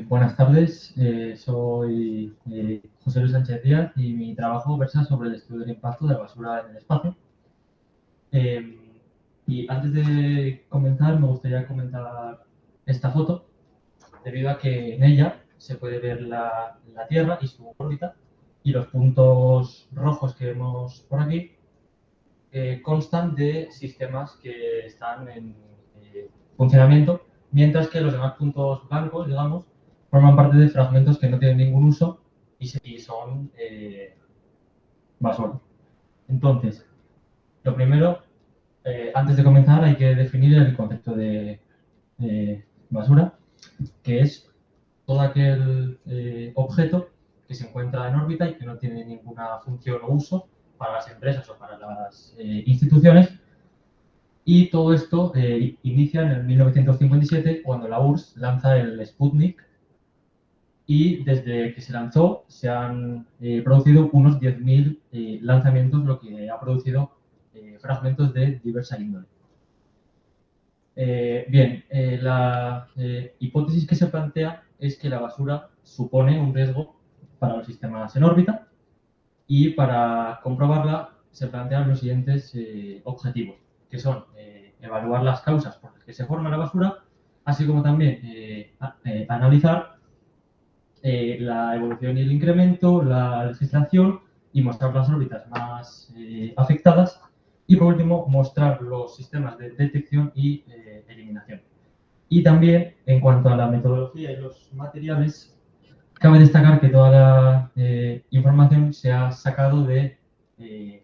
Buenas tardes, soy José Luis Sánchez Díaz y mi trabajo versa sobre el estudio del impacto de la basura en el espacio. Y antes de comenzar me gustaría comentar esta foto, debido a que en ella se puede ver la Tierra y su órbita, y los puntos rojos que vemos por aquí constan de sistemas que están en funcionamiento, mientras que los demás puntos blancos, digamos, forman parte de fragmentos que no tienen ningún uso y son basura. Entonces, lo primero, antes de comenzar, hay que definir el concepto de basura, que es todo aquel objeto que se encuentra en órbita y que no tiene ninguna función o uso para las empresas o para las instituciones. Y todo esto inicia en el 1957, cuando la URSS lanza el Sputnik, y desde que se lanzó se han producido unos 10.000 lanzamientos, lo que ha producido fragmentos de diversa índole. La hipótesis que se plantea es que la basura supone un riesgo para los sistemas en órbita, y para comprobarla se plantean los siguientes objetivos, que son evaluar las causas por las que se forma la basura, así como también analizar la evolución y el incremento, la legislación, y mostrar las órbitas más afectadas, y por último mostrar los sistemas de detección y eliminación. Y también, en cuanto a la metodología y los materiales, cabe destacar que toda la información se ha sacado de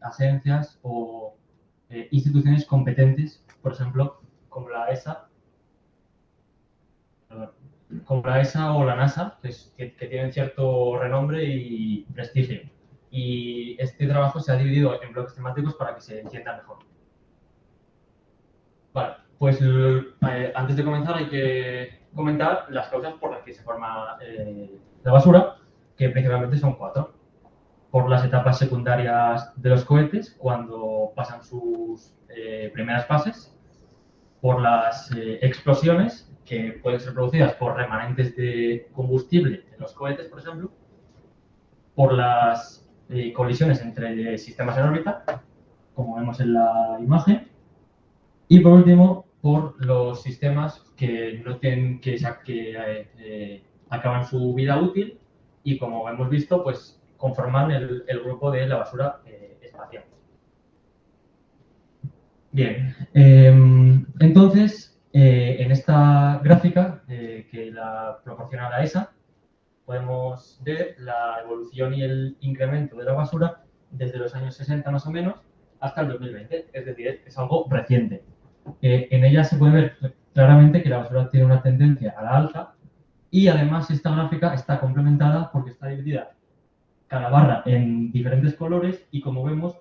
agencias o instituciones competentes, por ejemplo, como la ESA o la NASA, que tienen cierto renombre y prestigio. Y este trabajo se ha dividido en bloques temáticos para que se entienda mejor. Vale, pues antes de comenzar hay que comentar las causas por las que se forma la basura, que principalmente son 4. Por las etapas secundarias de los cohetes, cuando pasan sus primeras fases; por las explosiones, que pueden ser producidas por remanentes de combustible en los cohetes, por ejemplo; por las colisiones entre sistemas en órbita, como vemos en la imagen; y por último, por los sistemas que no tienen acaban su vida útil y, como hemos visto, pues conforman el grupo de la basura espacial. Bien, entonces, en esta gráfica que la proporciona la ESA, podemos ver la evolución y el incremento de la basura desde los años 60 más o menos hasta el 2020, es decir, es algo reciente. En ella se puede ver claramente que la basura tiene una tendencia a la alza, y además esta gráfica está complementada porque está dividida cada barra en diferentes colores, y como vemos,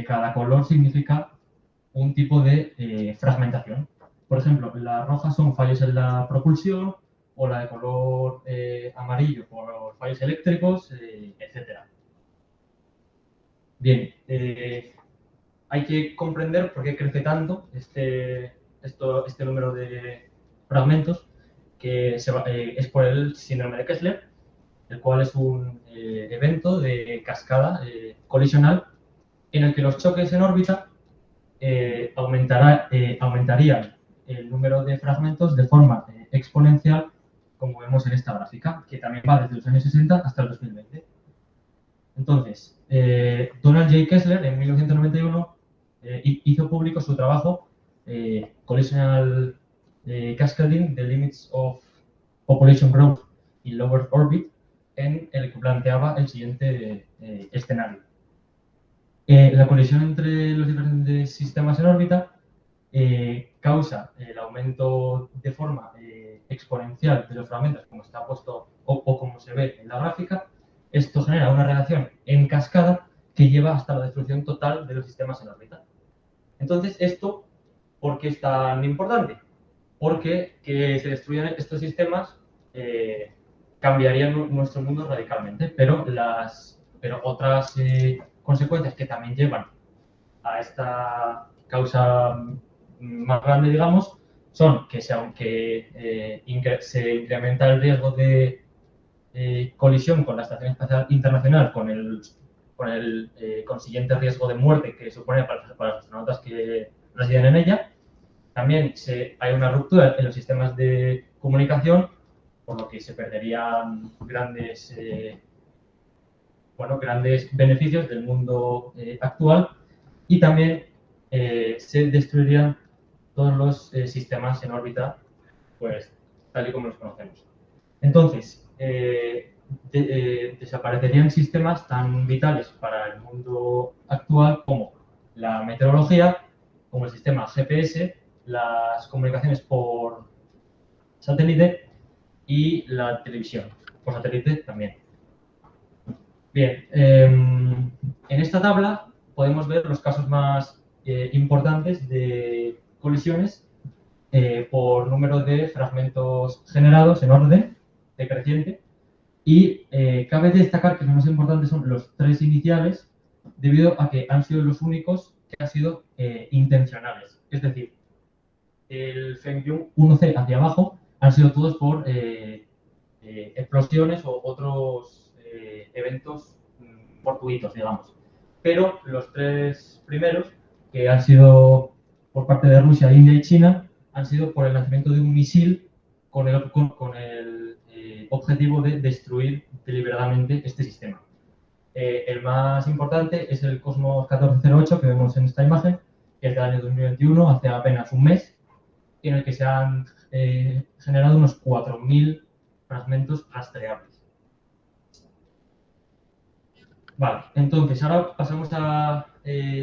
cada color significa un tipo de fragmentación. Por ejemplo, las rojas son fallos en la propulsión, o la de color amarillo por fallos eléctricos, etc. Bien, hay que comprender por qué crece tanto este número de fragmentos, que es por el síndrome de Kessler, el cual es un evento de cascada colisional en el que los choques en órbita aumentarían el número de fragmentos de forma exponencial, como vemos en esta gráfica, que también va desde los años 60 hasta el 2020. Entonces, Donald J. Kessler, en 1991, hizo público su trabajo Collisional Cascading: The Limits of Population Growth in Lower Orbit, en el que planteaba el siguiente escenario. La colisión entre los diferentes sistemas en órbita causa el aumento de forma exponencial de los fragmentos, como está puesto o como se ve en la gráfica. Esto genera una reacción en cascada que lleva hasta la destrucción total de los sistemas en órbita. Entonces, ¿por qué es tan importante? Porque que se destruyan estos sistemas cambiaría nuestro mundo radicalmente, pero otras consecuencias que también llevan a esta causa más grande, digamos, son que aunque se incrementa el riesgo de colisión con la Estación Espacial Internacional, con el consiguiente riesgo de muerte que supone para los astronautas que residen en ella, también hay una ruptura en los sistemas de comunicación, por lo que se perderían grandes beneficios del mundo actual, y también se destruirían todos los sistemas en órbita, pues tal y como los conocemos. Entonces, desaparecerían sistemas tan vitales para el mundo actual como la meteorología, como el sistema GPS, las comunicaciones por satélite y la televisión por satélite también. Bien, en esta tabla podemos ver los casos más importantes de colisiones por número de fragmentos generados en orden decreciente, y cabe destacar que los más importantes son los 3 iniciales, debido a que han sido los únicos que han sido intencionales. Es decir, el Fengyun 1C hacia abajo han sido todos por explosiones o otros eventos fortuitos, digamos. Pero los 3 primeros, que han sido por parte de Rusia, India y China, han sido por el lanzamiento de un misil con el objetivo de destruir deliberadamente este sistema. El más importante es el Cosmos 1408 que vemos en esta imagen, que es del año 2021, hace apenas un mes, en el que se han generado unos 4.000 fragmentos rastreables. Vale, entonces ahora pasamos a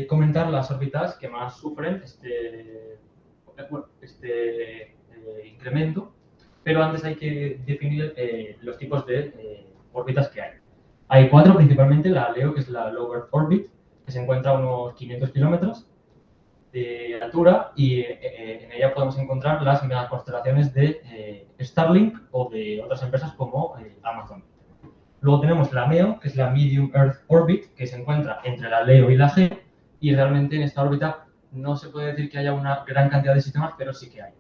comentar las órbitas que más sufren este incremento, pero antes hay que definir los tipos de órbitas que hay. Hay 4 principalmente: la LEO, que es la Low Earth Orbit, que se encuentra a unos 500 kilómetros de altura, y en ella podemos encontrar las megaconstelaciones de Starlink o de otras empresas como Amazon. Luego tenemos la MEO, que es la Medium Earth Orbit, que se encuentra entre la LEO y la GEO, y realmente en esta órbita no se puede decir que haya una gran cantidad de sistemas, pero sí que hay.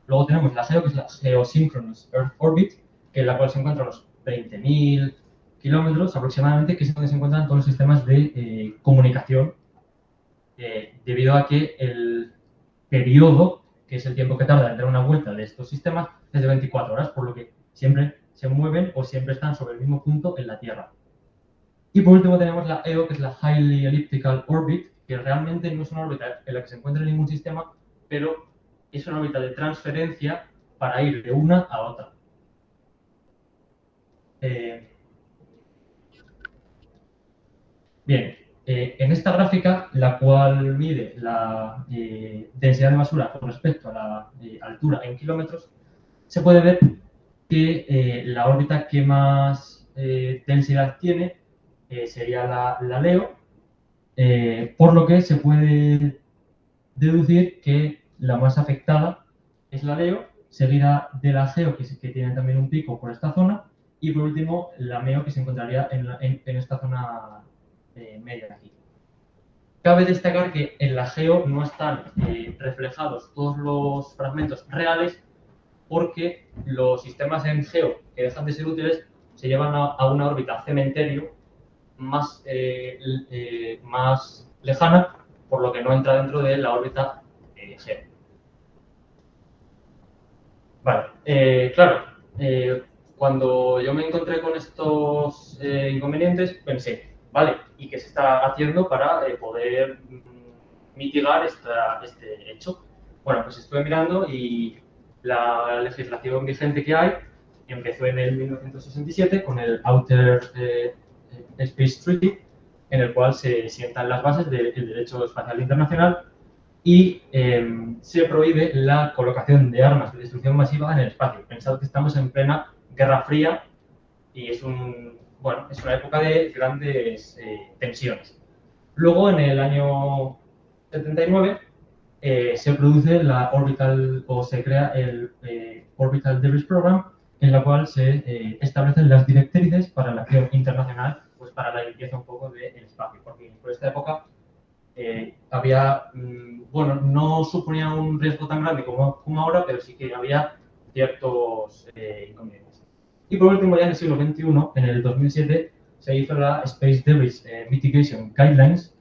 Luego tenemos la GEO, que es la Geosynchronous Earth Orbit, que en la cual se encuentra a unos 20.000 kilómetros aproximadamente, que es donde se encuentran todos los sistemas de comunicación, debido a que el periodo, que es el tiempo que tarda en dar una vuelta de estos sistemas, es de 24 horas, por lo que siempre se mueven o siempre están sobre el mismo punto en la Tierra. Y por último tenemos la EO, que es la Highly Elliptical Orbit, que realmente no es una órbita en la que se encuentre ningún sistema, pero es una órbita de transferencia para ir de una a otra. Bien, en esta gráfica, la cual mide la densidad de basura con respecto a la altura en kilómetros, se puede ver que la órbita que más densidad tiene sería la LEO, por lo que se puede deducir que la más afectada es la LEO, seguida de la GEO, que tiene también un pico por esta zona, y por último la MEO, que se encontraría en esta zona media de aquí. Cabe destacar que en la GEO no están reflejados todos los fragmentos reales, porque los sistemas en GEO que dejan de ser útiles se llevan a una órbita cementerio más lejana, por lo que no entra dentro de la órbita GEO. Vale, claro, cuando yo me encontré con estos inconvenientes, pensé, vale, ¿y qué se está haciendo para poder mitigar este hecho? Bueno, pues estuve mirando, y la legislación vigente que hay empezó en el 1967 con el Outer Space Treaty, en el cual se sientan las bases del derecho espacial internacional, y se prohíbe la colocación de armas de destrucción masiva en el espacio. Pensad que estamos en plena Guerra Fría y es una época de grandes tensiones. Luego, en el año 79, se produce se crea el Orbital Debris Program, en la cual se establecen las directrices para la acción internacional, pues para la limpieza un poco del espacio, porque por esta época había, bueno, no suponía un riesgo tan grande como ahora, pero sí que había ciertos inconvenientes. Y por último, ya en el siglo XXI, en el 2007, se hizo la Space Debris Mitigation Guidelines,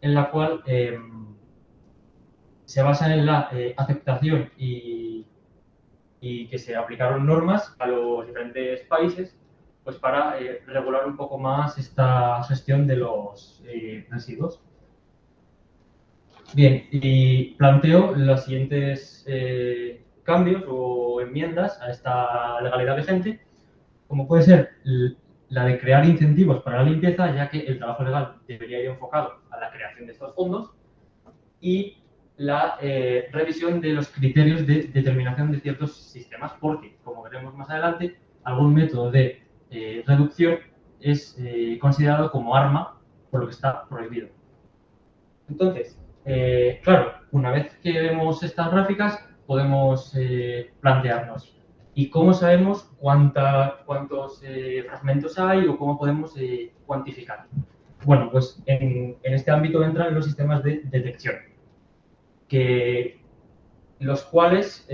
en la cual se basa en la aceptación y que se aplicaron normas a los diferentes países pues para regular un poco más esta gestión de los residuos. Bien, y planteo los siguientes cambios o enmiendas a esta legalidad vigente, como puede ser la de crear incentivos para la limpieza, ya que el trabajo legal debería ir enfocado a la creación de estos fondos, y la revisión de los criterios de determinación de ciertos sistemas, porque, como veremos más adelante, algún método de reducción es considerado como arma, por lo que está prohibido. Entonces, claro, una vez que vemos estas gráficas, podemos plantearnos, ¿y cómo sabemos cuántos fragmentos hay o cómo podemos cuantificar? Bueno, pues en este ámbito entran los sistemas de detección, los cuales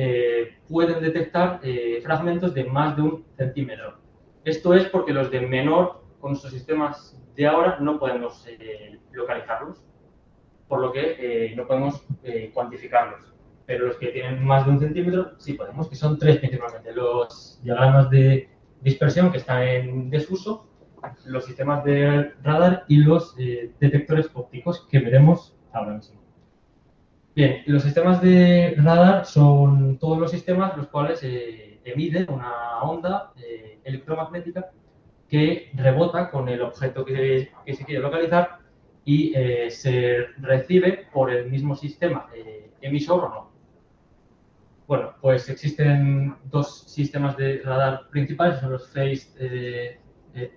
pueden detectar fragmentos de más de 1 centímetro. Esto es porque los de menor, con nuestros sistemas de ahora, no podemos localizarlos, por lo que no podemos cuantificarlos. Pero los que tienen más de 1 centímetro sí podemos, que son 3 principalmente. Los diagramas de dispersión que están en desuso, los sistemas de radar y los detectores ópticos que veremos ahora mismo. Bien, los sistemas de radar son todos los sistemas los cuales emiten una onda electromagnética que rebota con el objeto que se quiere localizar y se recibe por el mismo sistema emisor o no. Bueno, pues existen dos sistemas de radar principales, son los Phased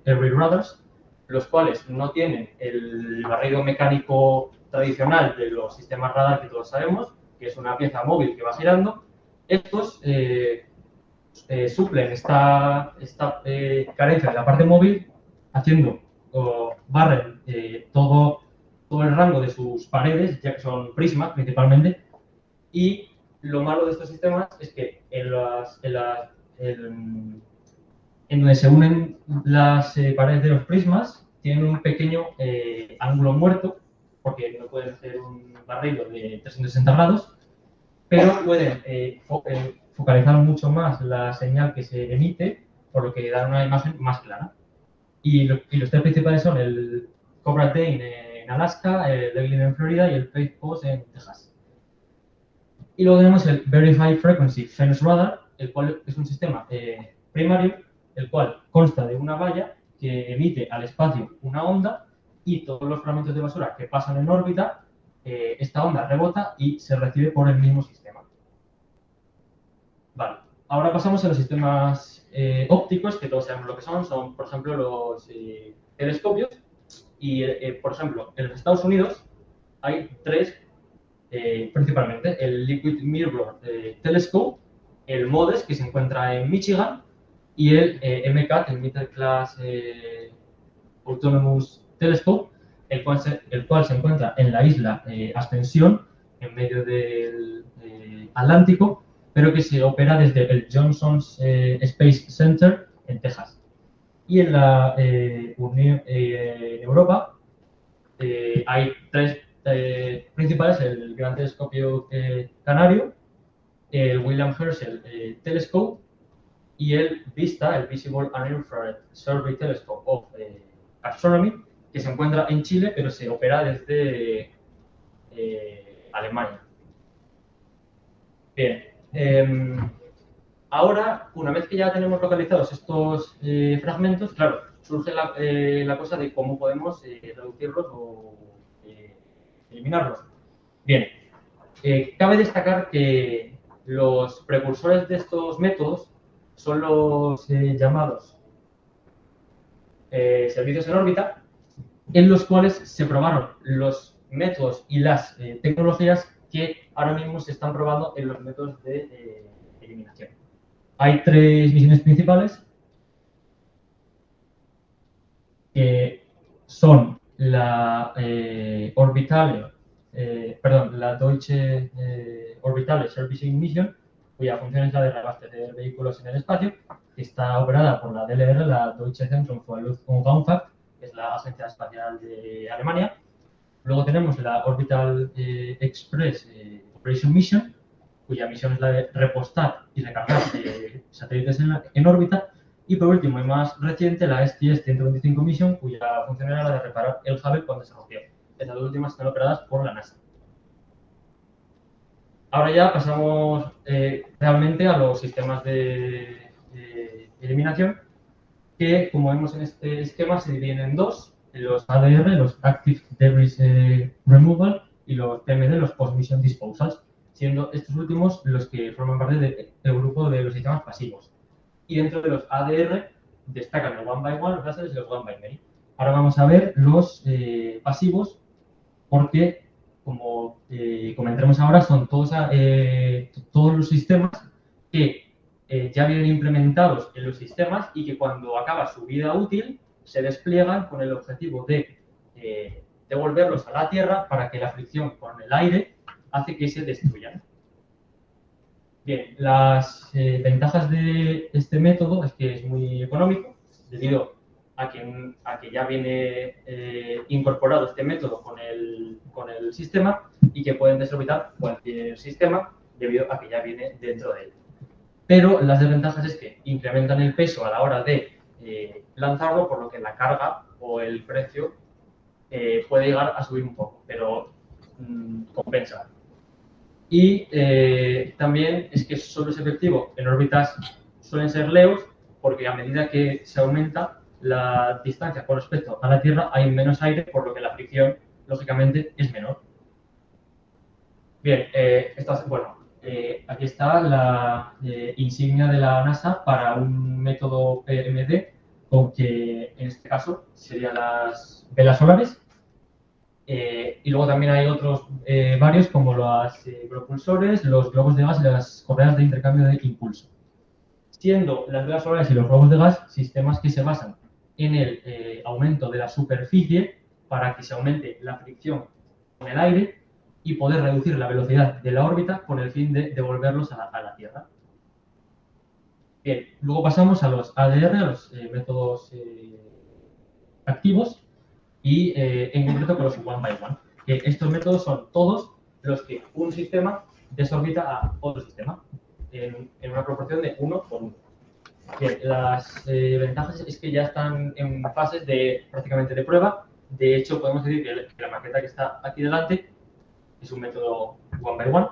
Array Radars, los cuales no tienen el barrido mecánico tradicional de los sistemas radar que todos sabemos, que es una pieza móvil que va girando. Estos suplen esta carencia de la parte móvil haciendo o barren todo el rango de sus paredes, ya que son prismas principalmente, y lo malo de estos sistemas es que en donde se unen las paredes de los prismas tienen un pequeño ángulo muerto, porque no pueden hacer un barrido de 360 grados, pero pueden focalizar mucho más la señal que se emite, por lo que dan una imagen más clara. Y los tres principales son el Cobra Dane en Alaska, el Devlin en Florida y el Faith Post en Texas. Y luego tenemos el Very High Frequency Fence Radar, el cual es un sistema primario, el cual consta de una valla que emite al espacio una onda y todos los fragmentos de basura que pasan en órbita, esta onda rebota y se recibe por el mismo sistema. Vale, ahora pasamos a los sistemas ópticos, que todos sabemos lo que son por ejemplo los telescopios. Y, por ejemplo, en los Estados Unidos hay tres principalmente: el Liquid Mirror Telescope, el MODES, que se encuentra en Michigan, y el MCAT, el Middle Class Autonomous Telescope, el cual se encuentra en la isla Ascensión, en medio del Atlántico, pero que se opera desde el Johnson Space Center en Texas. Y en en Europa hay tres principales: el Gran Telescopio Canario, el William Herschel Telescope y el VISTA, el Visible and Infrared Survey Telescope of Astronomy, que se encuentra en Chile, pero se opera desde Alemania. Bien, ahora, una vez que ya tenemos localizados estos fragmentos, claro, surge la cosa de cómo podemos reducirlos o eliminarlos. Bien, cabe destacar que los precursores de estos métodos son los llamados servicios en órbita, en los cuales se probaron los métodos y las tecnologías que ahora mismo se están probando en los métodos de eliminación. Hay tres misiones principales que son la la Deutsche Orbitale Servicing Mission, cuya función es la de reabastecer vehículos en el espacio, que está operada por la DLR, la Deutsche Zentrum für Luft- und Raumfahrt, que es la Agencia Espacial de Alemania. Luego tenemos la Orbital Express Operation Mission, cuya misión es la de repostar y recargar satélites en órbita. Y por último y más reciente, la STS-125 Mission, cuya función era la de reparar el Hubble cuando se rompió. Estas dos últimas están operadas por la NASA. Ahora ya pasamos realmente a los sistemas de eliminación, que como vemos en este esquema se dividen en dos, los ADR, los Active Debris Removal, y los PMD, los Post-Mission Disposals, siendo estos últimos los que forman parte del grupo de los sistemas pasivos. Y dentro de los ADR destacan el One by One, los láseres y los One by Many. Ahora vamos a ver los pasivos, porque como comentaremos ahora, son todos los sistemas que ya vienen implementados en los sistemas y que cuando acaba su vida útil se despliegan con el objetivo de devolverlos a la Tierra para que la fricción con el aire hace que se destruyan. Bien, las ventajas de este método es que es muy económico, debido a que ya viene incorporado este método con el sistema, y que pueden desorbitar cualquier sistema debido a que ya viene dentro de él. Pero las desventajas es que incrementan el peso a la hora de lanzarlo, por lo que la carga o el precio puede llegar a subir un poco, pero compensa. Y también es que solo es efectivo en órbitas, suelen ser LEOs, porque a medida que se aumenta la distancia con respecto a la Tierra hay menos aire, por lo que la fricción, lógicamente, es menor. Bien, aquí está la insignia de la NASA para un método PMD, con que en este caso serían las velas solares. Y luego también hay otros varios, como los propulsores, los globos de gas y las correas de intercambio de impulso. Siendo las velas solares y los globos de gas sistemas que se basan en el aumento de la superficie para que se aumente la fricción con el aire y poder reducir la velocidad de la órbita con el fin de devolverlos a la Tierra. Bien, luego pasamos a los ADR, a los métodos activos, y en concreto con los One by One. Estos métodos son todos los que un sistema desorbita a otro sistema en una proporción de 1 por 1. Bien, las ventajas es que ya están en fases prácticamente de prueba. De hecho, podemos decir que la maqueta que está aquí delante es un método One by One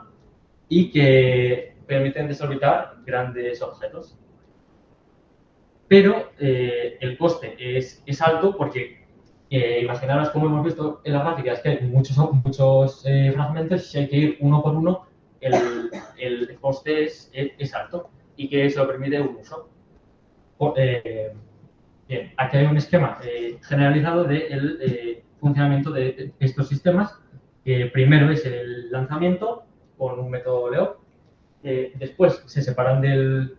y que permiten desorbitar grandes objetos. Pero el coste es alto, porque imaginaros, como hemos visto en las gráficas, que hay muchos fragmentos, y si hay que ir uno por uno, el coste es alto, y que eso permite un uso. Bien, aquí hay un esquema generalizado del funcionamiento de estos sistemas. Primero es el lanzamiento con un método LEO. Después se separan del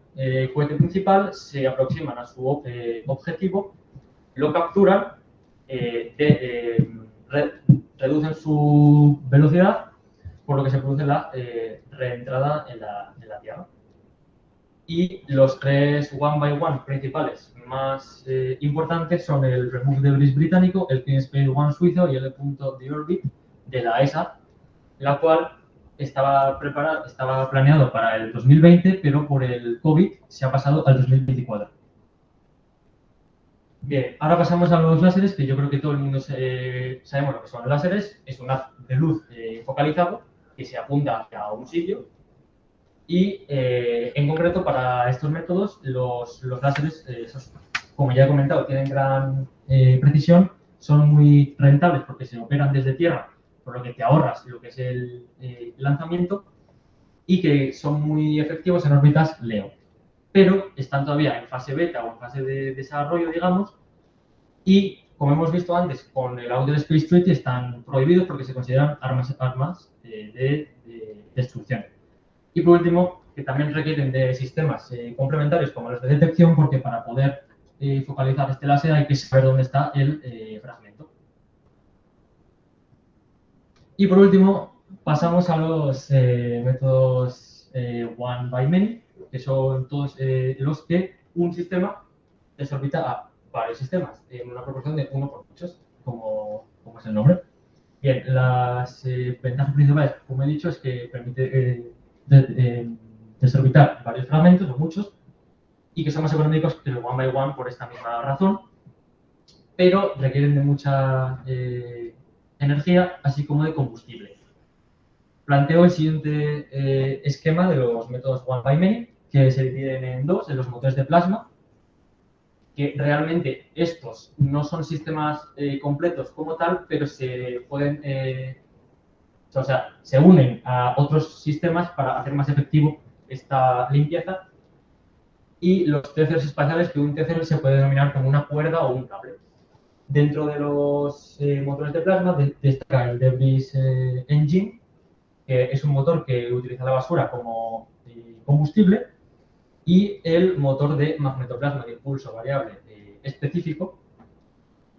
cohete principal, se aproximan a su objetivo, lo capturan, reducen su velocidad, por lo que se produce la reentrada en la Tierra. Y los tres One by One principales más importantes son el Remove Debris británico, el Clean Space One suizo y el E.D.Orbit de la ESA, la cual estaba planeado para el 2020, pero por el COVID se ha pasado al 2024. Bien, ahora pasamos a los láseres, que yo creo que todo el mundo sabemos lo que son los láseres. Es un haz de luz focalizado que se apunta hacia un sitio. Y en concreto, para estos métodos, los láseres, como ya he comentado, tienen gran precisión, son muy rentables porque se operan desde tierra, por lo que te ahorras lo que es el lanzamiento, y que son muy efectivos en órbitas LEO. Pero están todavía en fase beta o en fase de desarrollo, digamos, y como hemos visto antes con el Outer Space Treaty, están prohibidos porque se consideran armas de destrucción. Y por último, que también requieren de sistemas complementarios como los de detección, porque para poder focalizar este láser hay que saber dónde está el fragmento. Y por último, pasamos a los métodos one by many, que son todos los que un sistema desorbita a varios sistemas en una proporción de 1 por muchos, como es el nombre. Bien, las ventajas principales, como he dicho, es que permite desorbitar varios fragmentos, o muchos, y que son más económicos que el one by one por esta misma razón, pero requieren de mucha energía, así como de combustible. Planteo el siguiente esquema de los métodos one by many, que se dividen en dos, en los motores de plasma, que realmente estos no son sistemas completos como tal, pero se pueden, o sea, se unen a otros sistemas para hacer más efectivo esta limpieza. Y los tethers espaciales, que un tether se puede denominar como una cuerda o un cable. Dentro de los motores de plasma destaca el Debris Engine, que es un motor que utiliza la basura como combustible, y el motor de magnetoplasma de impulso variable específico,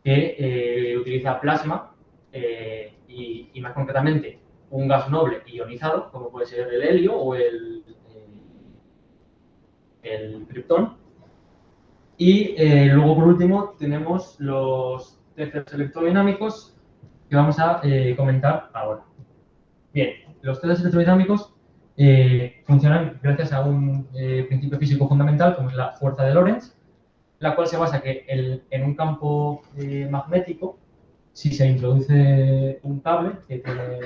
que utiliza plasma y más concretamente un gas noble ionizado, como puede ser el helio o el kriptón. Y luego, por último, tenemos los tethers electrodinámicos que vamos a comentar ahora. Bien, los tethers electrodinámicos funcionan gracias a un principio físico fundamental, como es la fuerza de Lorentz, la cual se basa que en un campo magnético, si se introduce un cable que tiene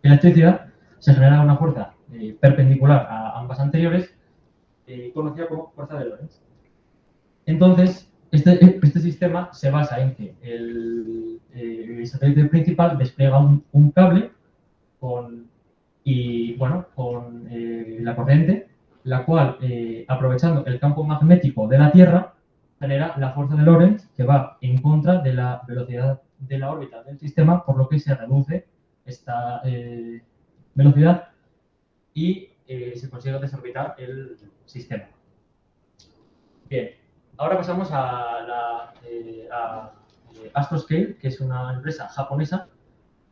electricidad, se genera una fuerza perpendicular a ambas anteriores, conocida como fuerza de Lorentz. Entonces, este sistema se basa en que el satélite principal despliega un cable con la corriente, la cual, aprovechando el campo magnético de la Tierra, genera la fuerza de Lorentz, que va en contra de la velocidad de la órbita del sistema, por lo que se reduce esta velocidad y se consigue desorbitar el sistema. Bien, ahora pasamos a Astroscale, que es una empresa japonesa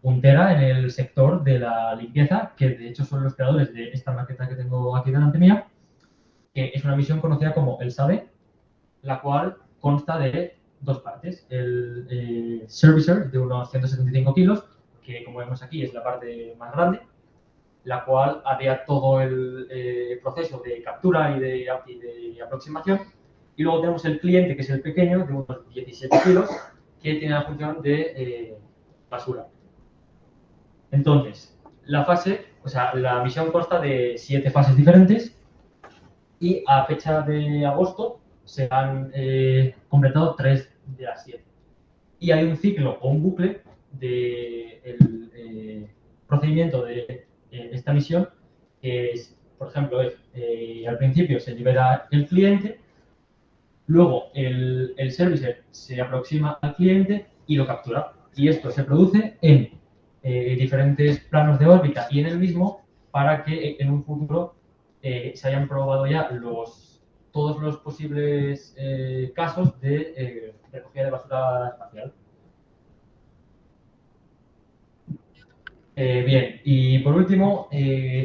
puntera en el sector de la limpieza, que de hecho son los creadores de esta maqueta que tengo aquí delante mía, que es una misión conocida como el SADE, la cual consta de dos partes. El Servicer, de unos 175 kilos, que como vemos aquí es la parte más grande, la cual haría todo el proceso de captura y de aproximación. Y luego tenemos el cliente, que es el pequeño, de unos 17 kilos, que tiene la función de basura. Entonces, la misión consta de 7 fases diferentes y a fecha de agosto se han completado 3 de las 7. Y hay un ciclo o un bucle del procedimiento de esta misión, que es, por ejemplo, al principio se libera el cliente, luego el servicer se aproxima al cliente y lo captura. Y esto se produce en diferentes planos de órbita y en el mismo, para que en un futuro se hayan probado ya todos los posibles casos de recogida de basura espacial. Bien, y por último,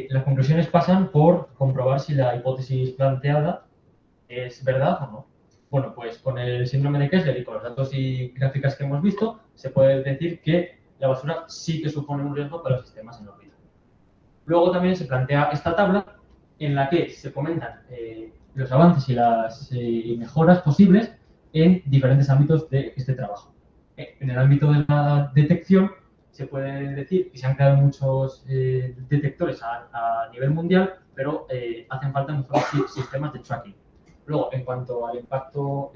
las conclusiones pasan por comprobar si la hipótesis planteada es verdad o no. Bueno, pues con el síndrome de Kessler y con los datos y gráficas que hemos visto, se puede decir que la basura sí que supone un riesgo para los sistemas en órbita. Luego también se plantea esta tabla en la que se comentan los avances y las mejoras posibles en diferentes ámbitos de este trabajo. En el ámbito de la detección, se puede decir que se han creado muchos detectores a nivel mundial, pero hacen falta mejores sistemas de tracking. Luego, en cuanto al impacto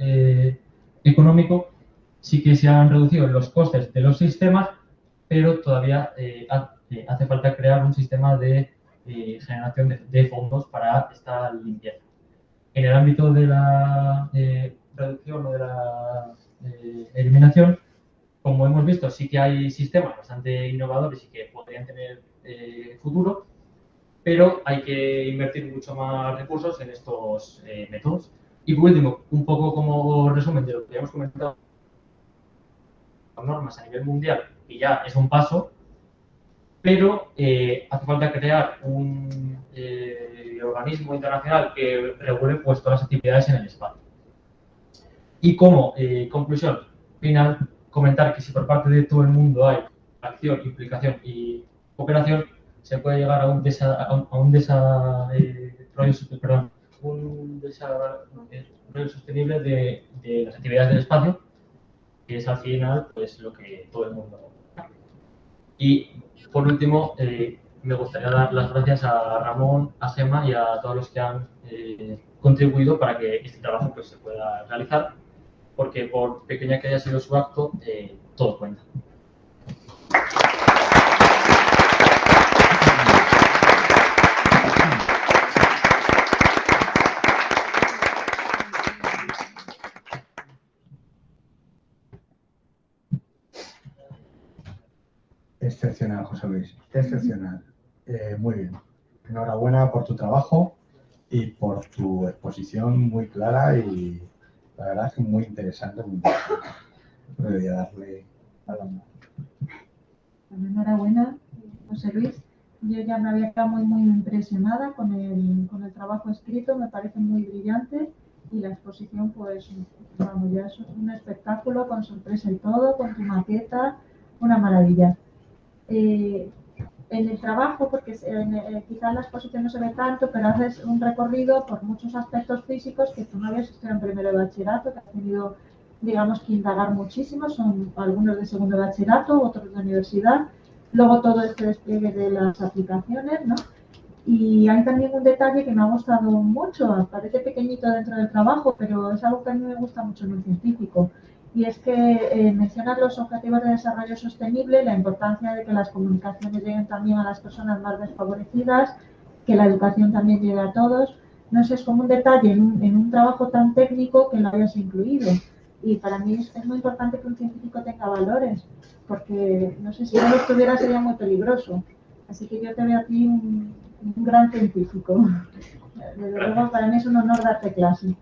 económico, sí que se han reducido los costes de los sistemas, pero todavía hace falta crear un sistema de generación de fondos para esta limpieza. En el ámbito de la reducción o de la eliminación, como hemos visto, sí que hay sistemas bastante innovadores y que podrían tener futuro, pero hay que invertir mucho más recursos en estos métodos. Y por último, un poco como resumen de lo que ya hemos comentado, normas a nivel mundial, y ya es un paso, pero hace falta crear un organismo internacional que regule pues, todas las actividades en el espacio. Y como conclusión final, comentar que si por parte de todo el mundo hay acción, implicación y cooperación, se puede llegar a un desarrollo sostenible de las actividades del espacio, que es al final pues, lo que todo el mundo. Y por último, me gustaría dar las gracias a Ramón, a Gemma y a todos los que han contribuido para que este trabajo pues, se pueda realizar, porque por pequeña que haya sido su acto, todo cuenta. Excepcional, José Luis, excepcional. Muy bien. Enhorabuena por tu trabajo y por tu exposición muy clara y la verdad es que muy interesante. Muy interesante. Debería darle a la mano. Bueno, enhorabuena, José Luis. Yo ya me había quedado muy impresionada con el trabajo escrito, me parece muy brillante y la exposición, pues, vamos, ya es un espectáculo con sorpresa y todo, con tu maqueta, una maravilla. En el trabajo, porque quizás en la exposición no se ve tanto, pero haces un recorrido por muchos aspectos físicos que tú no habías estudiado en primero de bachillerato, que has tenido, digamos, que indagar muchísimo, son algunos de segundo de bachillerato, otros de universidad, luego todo este despliegue de las aplicaciones, ¿no? Y hay también un detalle que me ha gustado mucho, parece pequeñito dentro del trabajo, pero es algo que a mí me gusta mucho en un científico. Y es que mencionas los objetivos de desarrollo sostenible, la importancia de que las comunicaciones lleguen también a las personas más desfavorecidas, que la educación también llegue a todos. No sé, es como un detalle en un trabajo tan técnico que lo hayas incluido. Y para mí es muy importante que un científico tenga valores, porque no sé, si no los tuviera sería muy peligroso. Así que yo te veo aquí un gran científico. Desde luego, para mí es un honor darte clase.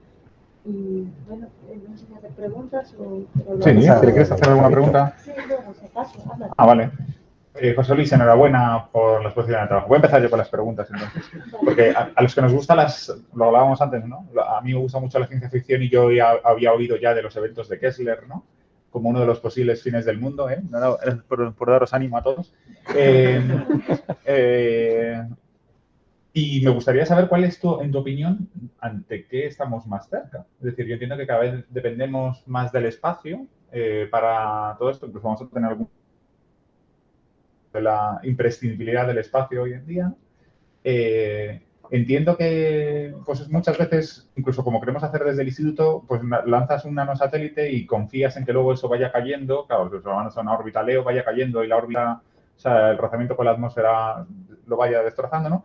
Y bueno, no sé si hacer preguntas o... Sí, ¿te quieres hacer alguna pregunta? Sí, luego, si acaso, habla. Ah, vale. José Luis, enhorabuena por la exposición de trabajo. Voy a empezar yo con las preguntas, entonces. Porque a los que nos gusta lo hablábamos antes, ¿no? A mí me gusta mucho la ciencia ficción y yo ya había oído ya de los eventos de Kessler, ¿no? Como uno de los posibles fines del mundo, ¿eh? No, por daros ánimo a todos. Y me gustaría saber cuál es en tu opinión, ante qué estamos más cerca. Es decir, yo entiendo que cada vez dependemos más del espacio para todo esto. Incluso vamos a tener algún de la imprescindibilidad del espacio hoy en día. Entiendo que pues muchas veces, incluso como queremos hacer desde el instituto, pues lanzas un nanosatélite y confías en que luego eso vaya cayendo, claro, que van a una órbita LEO, vaya cayendo y la órbita, o sea, el rozamiento con la atmósfera lo vaya destrozando, ¿no?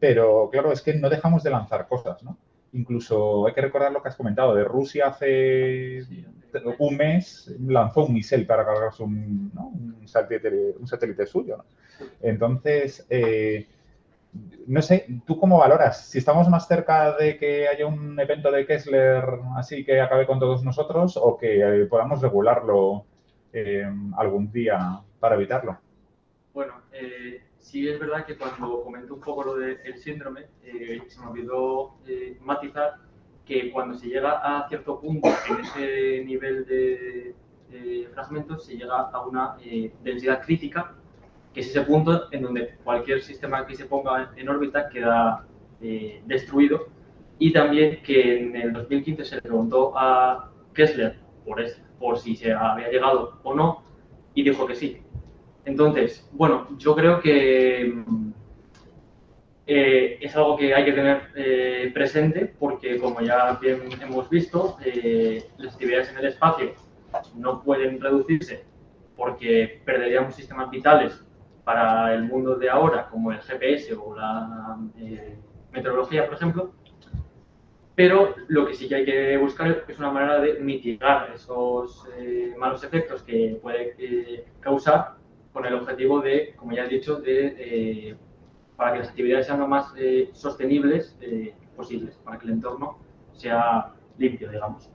Pero claro, es que no dejamos de lanzar cosas, ¿no? Incluso hay que recordar lo que has comentado, de Rusia hace un mes lanzó un misil para cargarse un satélite suyo, ¿no? Entonces, no sé, ¿tú cómo valoras? Si estamos más cerca de que haya un evento de Kessler así que acabe con todos nosotros o que podamos regularlo algún día para evitarlo. Bueno, sí es verdad que cuando comento un poco lo del síndrome, se me olvidó matizar que cuando se llega a cierto punto en ese nivel de fragmentos se llega a una densidad crítica, que es ese punto en donde cualquier sistema que se ponga en órbita queda destruido. Y también que en el 2015 se le preguntó a Kessler por si se había llegado o no, y dijo que sí. Entonces, bueno, yo creo que es algo que hay que tener presente porque, como ya bien hemos visto, las actividades en el espacio no pueden reducirse porque perderíamos sistemas vitales para el mundo de ahora, como el GPS o la meteorología, por ejemplo. Pero lo que sí que hay que buscar es una manera de mitigar esos malos efectos que puede causar con el objetivo de, como ya he dicho, de para que las actividades sean lo más sostenibles posibles, para que el entorno sea limpio, digamos.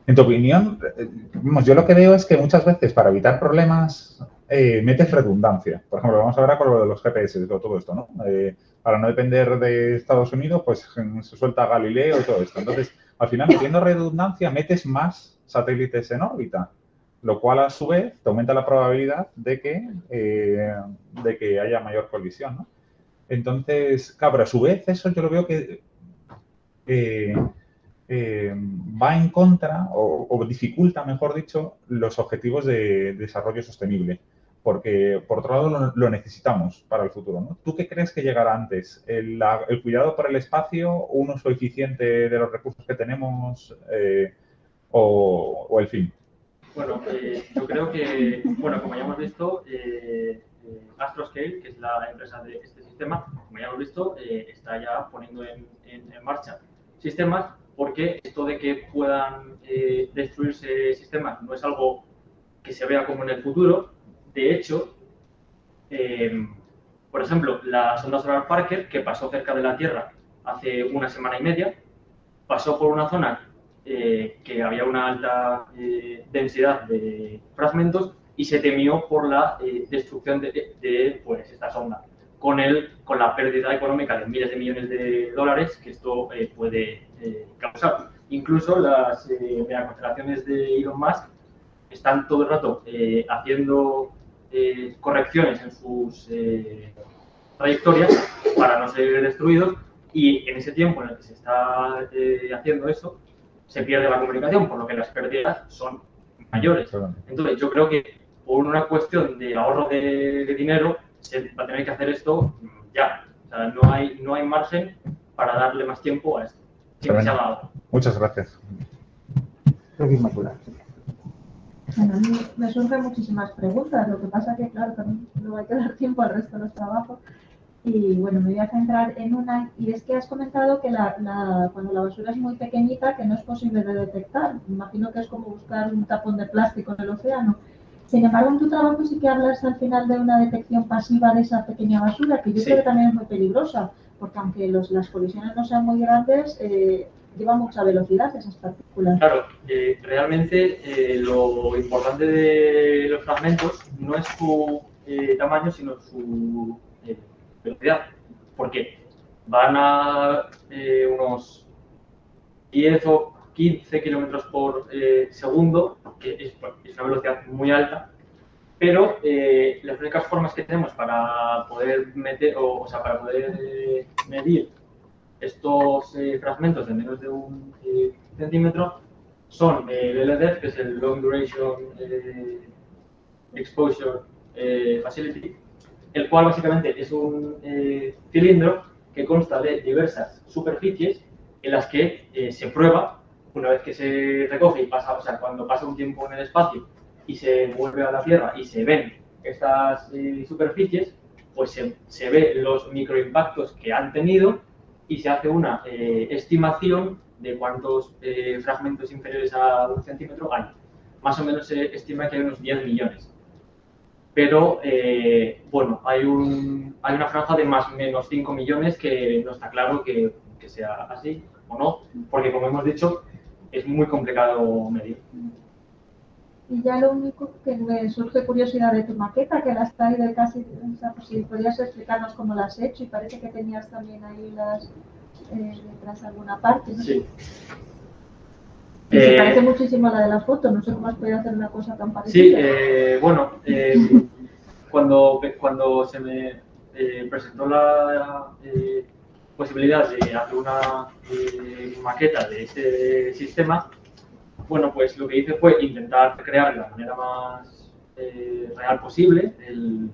En tu opinión, yo lo que veo es que muchas veces para evitar problemas metes redundancia. Por ejemplo, vamos ahora con lo de los GPS y todo esto, ¿no? Para no depender de Estados Unidos, pues se suelta Galileo y todo esto. Entonces, al final, metiendo redundancia, metes más satélites en órbita, lo cual a su vez te aumenta la probabilidad de que haya mayor colisión, ¿no? Entonces, claro, pero a su vez eso yo lo veo que va en contra o dificulta, mejor dicho, los objetivos de desarrollo sostenible. Porque, por otro lado, lo necesitamos para el futuro, ¿no? ¿Tú qué crees que llegará antes? ¿El cuidado por el espacio, un uso eficiente de los recursos que tenemos o el fin? Bueno, yo creo que, bueno, como ya hemos visto, Astroscale, que es la empresa de este sistema, como ya hemos visto, está ya poniendo en marcha sistemas, porque esto de que puedan destruirse sistemas no es algo que se vea como en el futuro. De hecho, por ejemplo, la sonda solar Parker, que pasó cerca de la Tierra hace una semana y media, pasó por una zona que había una alta densidad de fragmentos y se temió por la destrucción de pues, esta sonda, con la pérdida económica de miles de millones de dólares que esto puede causar. Incluso las megaconstelaciones de Elon Musk están todo el rato haciendo correcciones en sus trayectorias para no ser destruidos, y en ese tiempo en el que se está haciendo eso, se pierde la comunicación, por lo que las pérdidas son mayores. Entonces, yo creo que por una cuestión de ahorro de dinero, se va a tener que hacer esto ya. O sea, no hay margen para darle más tiempo a esto. Siempre se ha dado. Muchas gracias. Bueno, a mí me surgen muchísimas preguntas, lo que pasa que, claro, también no va a quedar tiempo al resto de los trabajos. Y bueno, me voy a centrar en una, y es que has comentado que cuando la basura es muy pequeñita, que no es posible de detectar. Me imagino que es como buscar un tapón de plástico en el océano. Sin embargo, en tu trabajo sí que hablas al final de una detección pasiva de esa pequeña basura, que yo creo que también es muy peligrosa, porque aunque las colisiones no sean muy grandes, llevan mucha velocidad esas partículas. Claro, realmente lo importante de los fragmentos no es su tamaño, sino su velocidad, porque van a unos 10 o 15 kilómetros por segundo, que es una velocidad muy alta, pero las únicas formas que tenemos para poder medir estos fragmentos de menos de un centímetro son el LDF, que es el Long Duration Exposure Facility, el cual básicamente es un cilindro que consta de diversas superficies en las que se prueba, una vez que se recoge y pasa, o sea, cuando pasa un tiempo en el espacio y se vuelve a la Tierra y se ven estas superficies, pues se ve los microimpactos que han tenido y se hace una estimación de cuántos fragmentos inferiores a un centímetro hay. Más o menos se estima que hay unos 10 millones. Pero, bueno, hay una franja de más o menos 5 millones que no está claro que sea así o no, porque, como hemos dicho, es muy complicado medir. Y ya lo único que me surge curiosidad de tu maqueta, que la has traído casi, o sea, pues si podrías explicarnos cómo la has hecho, y parece que tenías también ahí detrás alguna parte, ¿no? Sí. Y se parece muchísimo a la de la foto, no sé cómo has podido hacer una cosa tan parecida. Sí, bueno, cuando se me presentó la posibilidad de hacer una maqueta de este sistema, bueno, pues lo que hice fue intentar crear de la manera más real posible el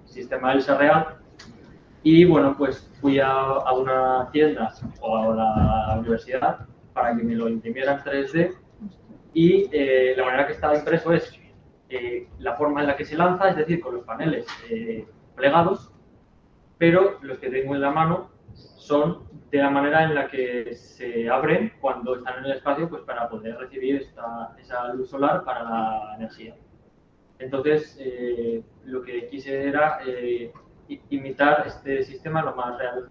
sistema ELSA real, y bueno, pues fui a una tienda o a la universidad para que me lo imprimieran 3D, y la manera que está impreso es la forma en la que se lanza, es decir, con los paneles plegados, pero los que tengo en la mano son de la manera en la que se abren cuando están en el espacio, pues para poder recibir esa luz solar para la energía. Entonces, lo que quise era imitar este sistema lo más real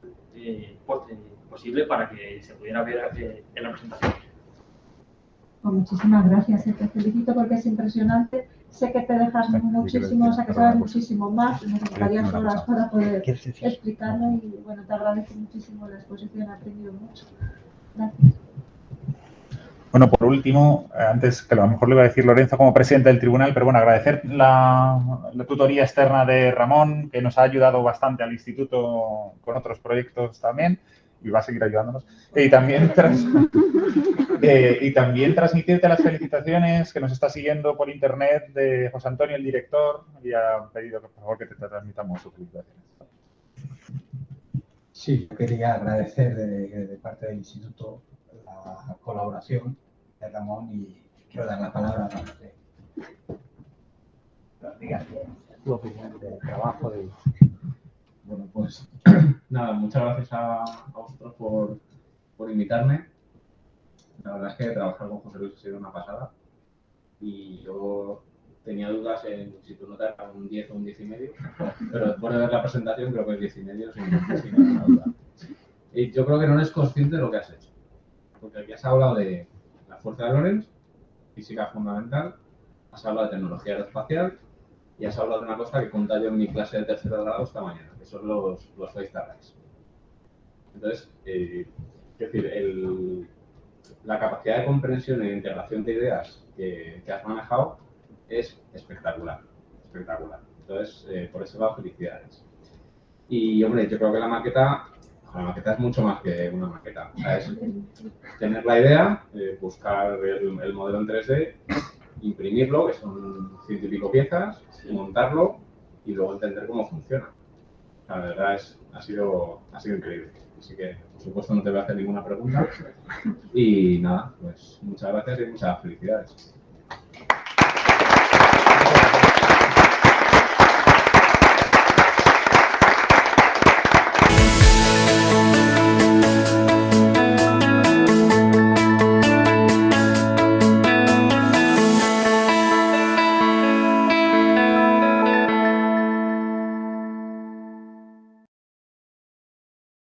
posible para que se pudiera ver en la presentación. Pues muchísimas gracias, te felicito porque es impresionante. Sé que te dejas muchísimo, o sea que sabes muchísimo más, necesitarías horas para poder explicarlo y bueno, te agradezco muchísimo la exposición, he aprendido mucho. Gracias. Bueno, por último, antes que a lo mejor le iba a decir Lorenzo como presidente del tribunal, pero bueno, agradecer la tutoría externa de Ramón, que nos ha ayudado bastante al instituto con otros proyectos también y va a seguir ayudándonos. Y también transmitirte las felicitaciones que nos está siguiendo por internet de José Antonio, el director, y ha pedido que por favor que te transmitamos sus felicitaciones. Sí, yo quería agradecer de parte del instituto la colaboración de Ramón y quiero dar la palabra a Ramón. Tu opinión del trabajo. Bueno, pues nada, muchas gracias a vosotros por invitarme. La verdad es que trabajar con José Luis ha sido una pasada y yo tenía dudas en si tu nota era un 10 o un 10,5, pero después de ver la presentación creo que es 10,5 sin ninguna duda. Y yo creo que no eres consciente de lo que has hecho, porque aquí has hablado de la fuerza de Lorentz, física fundamental, has hablado de tecnología aeroespacial y has hablado de una cosa que contaba yo en mi clase de tercer grado esta mañana, que son los phased arrays. Entonces, es decir, la capacidad de comprensión e integración de ideas que has manejado es espectacular, espectacular. Entonces, por ese lado, felicidades. Y, hombre, yo creo que la maqueta es mucho más que una maqueta. O sea, es tener la idea, buscar el modelo en 3D, imprimirlo, que son 100 y pico piezas, montarlo y luego entender cómo funciona. La verdad ha sido increíble. Así que, por supuesto, no te voy a hacer ninguna pregunta. Y nada, pues muchas gracias y muchas felicidades.